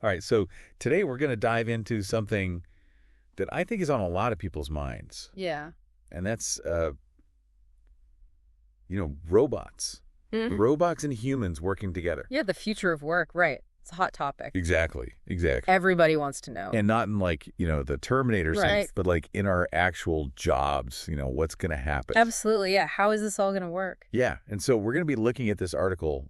All right, so today we're going to dive into something that I think is on a lot of people's minds, Yeah. and that's, robots. Mhm. Robots and humans working together. Yeah, the future of work, right. It's a hot topic. Exactly, exactly. Everybody wants to know. And not in the Terminator Right. sense, but like in our actual jobs, what's going to happen. Absolutely, yeah. How is this all going to work? Yeah, and so we're going to be looking at this article,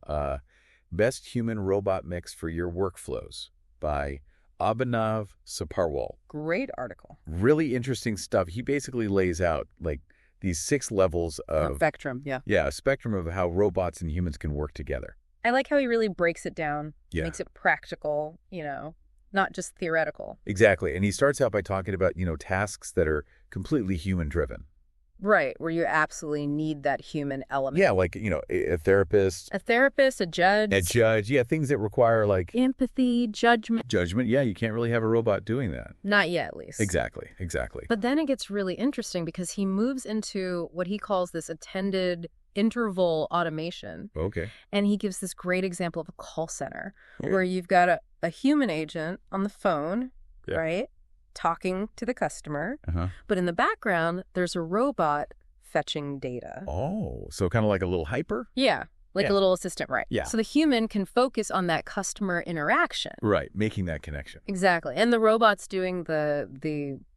Best Human-Robot Mix for Your Workflows by Abhinav Saparwal. Great article. Really interesting stuff. He basically lays out like these 6 levels of Spectrum, yeah. a spectrum of how robots and humans can work together. I like how he really breaks it down, Yeah. makes it practical, not just theoretical. Exactly. And he starts out by talking about, tasks that are completely human-driven. Right, where you absolutely need that human element. Yeah, like, a therapist, A therapist, a judge. a judge. Yeah, things that require like Empathy, judgment. judgment. Yeah, you can't really have a robot doing that. Not yet, at least. Exactly, exactly. But then it gets really interesting because he moves into what he calls this attended interval automation. Okay. And he gives this great example of a call center Yeah. where you've got a human agent on the phone, Yeah. right, talking to the customer. Uh-huh. But in the background, there's a robot fetching data. Oh, so kind of like a little hyper? Yeah, like Yeah. a little assistant, right? Yeah. So the human can focus on that customer interaction. Right, making that connection. Exactly. And the robot's doing the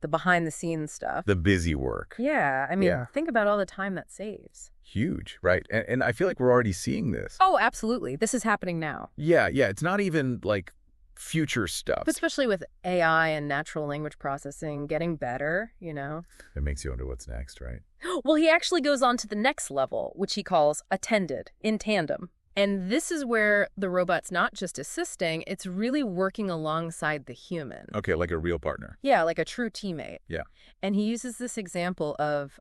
behind the scenes stuff. The busy work. Yeah, I mean, Yeah. think about all the time that saves. Huge, right? And I feel like we're already seeing this. Oh, absolutely. This is happening now. Yeah, it's not even like future stuff. But especially with AI and natural language processing getting better, It makes you wonder what's next, right? Well, he actually goes on to the next level, which he calls attended, in tandem. And this is where the robot's not just assisting, it's really working alongside the human. Okay, like a real partner. Yeah, like a true teammate. Yeah. And he uses this example of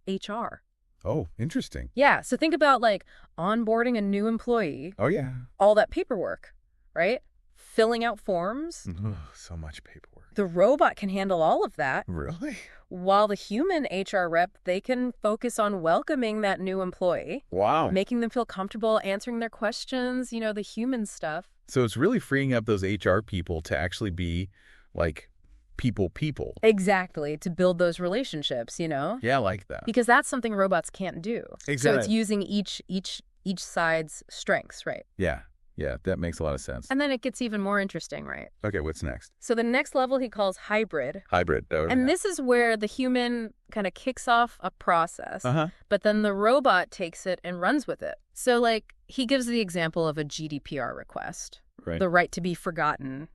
HR. Oh, interesting. Yeah, so think about like onboarding a new employee, Oh, yeah. all that paperwork, right? Filling out forms. Ugh, so much paperwork. The robot can handle all of that, Really? while the human HR rep, they can focus on welcoming that new employee, Wow. making them feel comfortable, answering their questions, the human stuff. So it's really freeing up those HR people to actually be like people. Exactly, to build those relationships, Yeah, I like that. Because that's something robots can't do. So Exactly. it's using each side's strengths, right? Yeah, that makes a lot of sense. And then it gets even more interesting, right? Okay, what's next? So the next level he calls hybrid. Hybrid. Oh, And this is where the human kind of kicks off a process, Uh-huh. but then the robot takes it and runs with it. So, like, he gives the example of a GDPR request, Right. the right to be forgotten,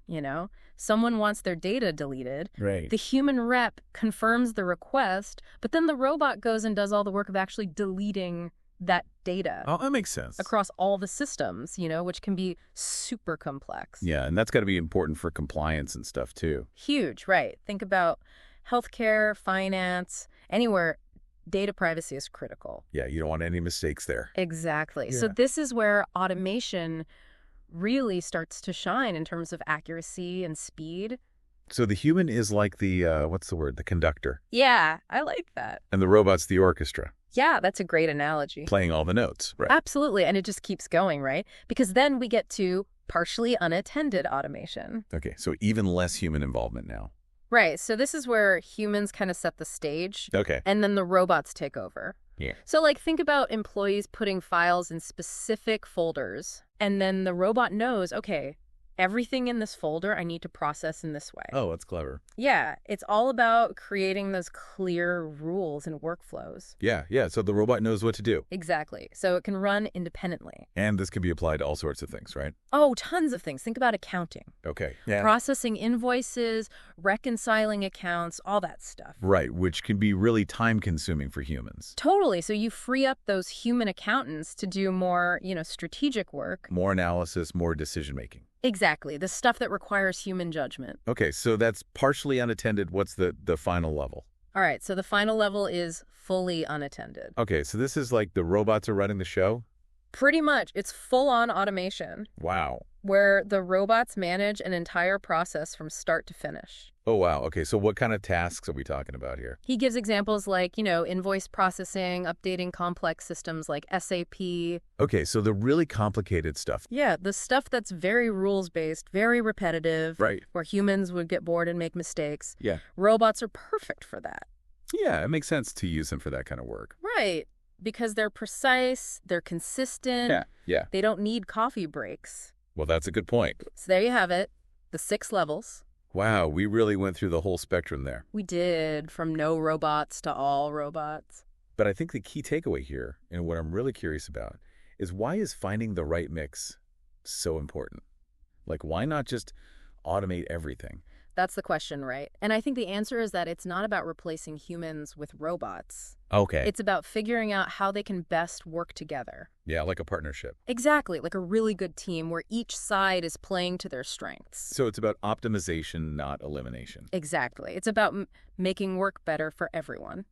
Someone wants their data deleted. Right. The human rep confirms the request, but then the robot goes and does all the work of actually deleting that data Oh, that makes sense. across all the systems, which can be super complex. Yeah, and that's got to be important for compliance and stuff too. Huge, right? Think about healthcare, finance, anywhere data privacy is critical. Yeah, you don't want any mistakes there. Exactly. So Yeah. this is where automation really starts to shine in terms of accuracy and speed. So the human is like the, what's the word? The conductor. Yeah, I like that. And the robot's the orchestra, Yeah, that's a great analogy. playing all the notes. Right. Absolutely. And it just keeps going, right? Because then we get to partially unattended automation. Okay, so even less human involvement now. Right. So this is where humans kind of set the stage Okay. and then the robots take over. Yeah. So like think about employees putting files in specific folders and then the robot knows, okay, everything in this folder I need to process in this way. Oh, that's clever. Yeah, it's all about creating those clear rules and workflows. Yeah, so the robot knows what to do. Exactly. So it can run independently. And this can be applied to all sorts of things, right? Oh, tons of things. Think about accounting. Okay. Yeah. Processing invoices, reconciling accounts, all that stuff. Right, which can be really time-consuming for humans. Totally. So you free up those human accountants to do more, strategic work. More analysis, more decision-making. Exactly. The stuff that requires human judgment. Okay, so that's partially unattended. What's the final level? All right. So the final level is fully unattended. Okay, so this is like the robots are running the show? Pretty much. It's full-on automation. Wow. where the robots manage an entire process from start to finish. Oh, wow. Okay, so what kind of tasks are we talking about here? He gives examples like, invoice processing, updating complex systems like SAP. Okay, so the really complicated stuff. Yeah, the stuff that's very rules-based, very repetitive, Right. where humans would get bored and make mistakes. Yeah. Robots are perfect for that. Yeah, it makes sense to use them for that kind of work. Right, because they're precise, they're consistent. Yeah. They don't need coffee breaks. Well, that's a good point. So there you have it, the 6 levels. Wow, we really went through the whole spectrum there. We did, from no robots to all robots. But I think the key takeaway here, and what I'm really curious about, is why is finding the right mix so important? Like, why not just automate everything? That's the question, right? And I think the answer is that it's not about replacing humans with robots. Okay. It's about figuring out how they can best work together. Yeah, like a partnership. Exactly, like a really good team where each side is playing to their strengths. So it's about optimization, not elimination. Exactly. It's about making work better for everyone.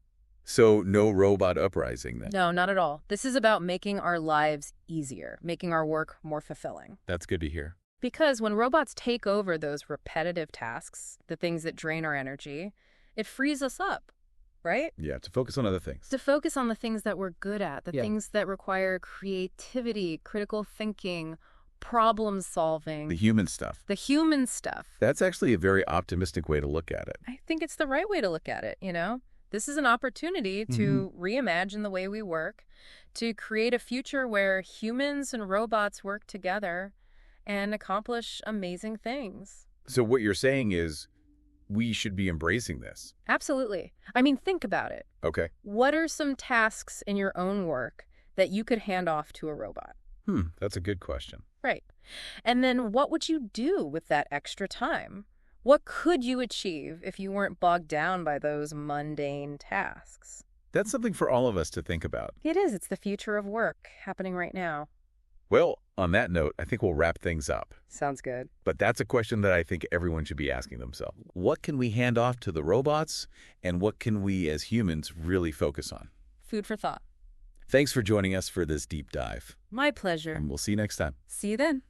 So no robot uprising then? No, not at all. This is about making our lives easier, making our work more fulfilling. That's good to hear. Because when robots take over those repetitive tasks, the things that drain our energy, it frees us up, right? Yeah, to focus on other things. To focus on the things that we're good at, the Yeah. things that require creativity, critical thinking, problem solving. The human stuff. The human stuff. That's actually a very optimistic way to look at it. I think it's the right way to look at it, This is an opportunity to reimagine the way we work, to create a future where humans and robots work together and accomplish amazing things. So what you're saying is we should be embracing this. Absolutely. I mean, think about it. Okay. What are some tasks in your own work that you could hand off to a robot? That's a good question. Right. And then what would you do with that extra time? What could you achieve if you weren't bogged down by those mundane tasks? That's something for all of us to think about. It is. It's the future of work happening right now. Well, on that note, I think we'll wrap things up. Sounds good. But that's a question that I think everyone should be asking themselves. What can we hand off to the robots, and what can we as humans really focus on? Food for thought. Thanks for joining us for this deep dive. My pleasure. And we'll see you next time. See you then.